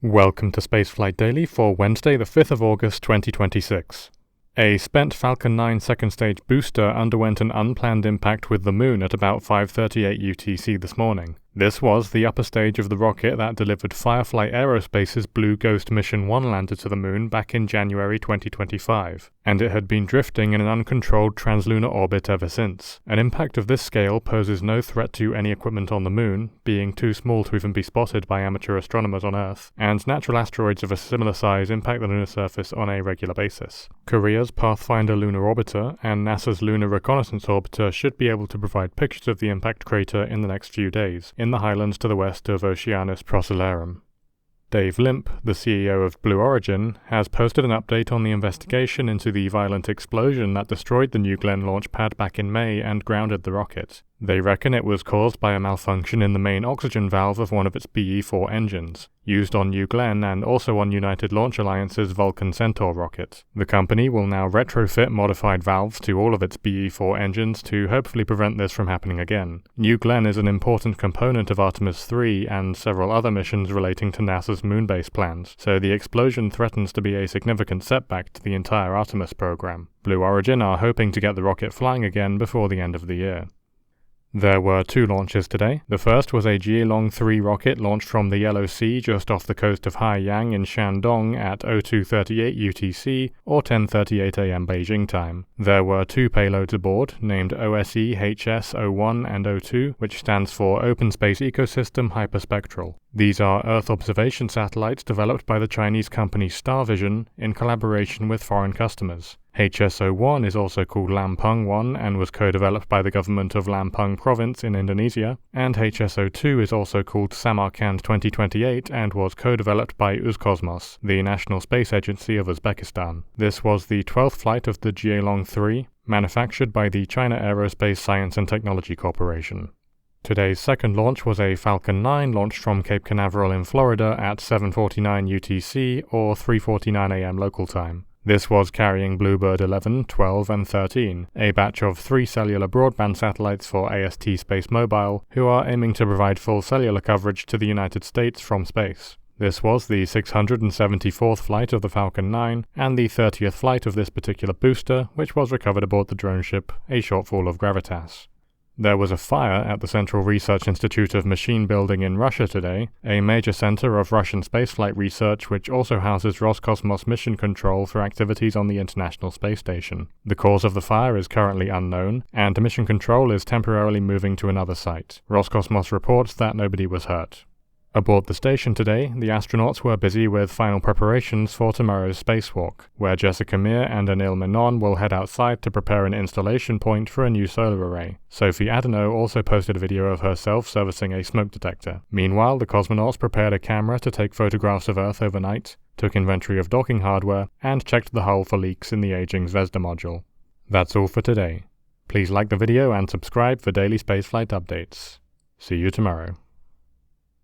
Welcome to Spaceflight Daily for Wednesday the 5th of August 2026. A spent Falcon 9 second-stage booster underwent an unplanned impact with the Moon at about 5:38 UTC this morning. This was the upper stage of the rocket that delivered Firefly Aerospace's Blue Ghost Mission 1 lander to the Moon back in January 2025, and it had been drifting in an uncontrolled translunar orbit ever since. An impact of this scale poses no threat to any equipment on the Moon, being too small to even be spotted by amateur astronomers on Earth, and natural asteroids of a similar size impact the lunar surface on a regular basis. Korea's Pathfinder Lunar Orbiter and NASA's Lunar Reconnaissance Orbiter should be able to provide pictures of the impact crater in the next few days, in the highlands to the west of Oceanus Procellarum. Dave Limp, the CEO of Blue Origin, has posted an update on the investigation into the violent explosion that destroyed the New Glenn launch pad back in May and grounded the rocket. They reckon it was caused by a malfunction in the main oxygen valve of one of its BE-4 engines, used on New Glenn and also on United Launch Alliance's Vulcan Centaur rocket. The company will now retrofit modified valves to all of its BE-4 engines to hopefully prevent this from happening again. New Glenn is an important component of Artemis 3 and several other missions relating to NASA's moon base plans, so the explosion threatens to be a significant setback to the entire Artemis program. Blue Origin are hoping to get the rocket flying again before the end of the year. There were two launches today. The first was a Jielong 3 rocket launched from the Yellow Sea just off the coast of Haiyang in Shandong at 02:38 UTC or 10:38 AM Beijing time. There were two payloads aboard, named OSE HS-01 and 02, which stands for Open Space Ecosystem Hyperspectral. These are Earth observation satellites developed by the Chinese company Starvision in collaboration with foreign customers. HS-01 is also called Lampung 1 and was co-developed by the government of Lampung province in Indonesia, and HS-02 is also called Samarkand 2028 and was co-developed by Roscosmos, the national space agency of Uzbekistan. This was the 12th flight of the Jielong 3, manufactured by the China Aerospace Science and Technology Corporation. Today's second launch was a Falcon 9 launched from Cape Canaveral in Florida at 7:49 UTC or 3:49 AM local time. This was carrying Bluebird 11, 12, and 13, a batch of 3 cellular broadband satellites for AST SpaceMobile, who are aiming to provide full cellular coverage to the United States from space. This was the 674th flight of the Falcon 9, and the 30th flight of this particular booster, which was recovered aboard the drone ship, a shortfall of Gravitas. There was a fire at the Central Research Institute of Machine Building in Russia today, a major center of Russian spaceflight research which also houses Roscosmos mission control for activities on the International Space Station. The cause of the fire is currently unknown, and mission control is temporarily moving to another site. Roscosmos reports that nobody was hurt. Aboard the station today, the astronauts were busy with final preparations for tomorrow's spacewalk, where Jessica Meir and Anil Menon will head outside to prepare an installation point for a new solar array. Sophie Adano also posted a video of herself servicing a smoke detector. Meanwhile, the cosmonauts prepared a camera to take photographs of Earth overnight, took inventory of docking hardware, and checked the hull for leaks in the aging Zvezda module. That's all for today. Please like the video and subscribe for daily spaceflight updates. See you tomorrow.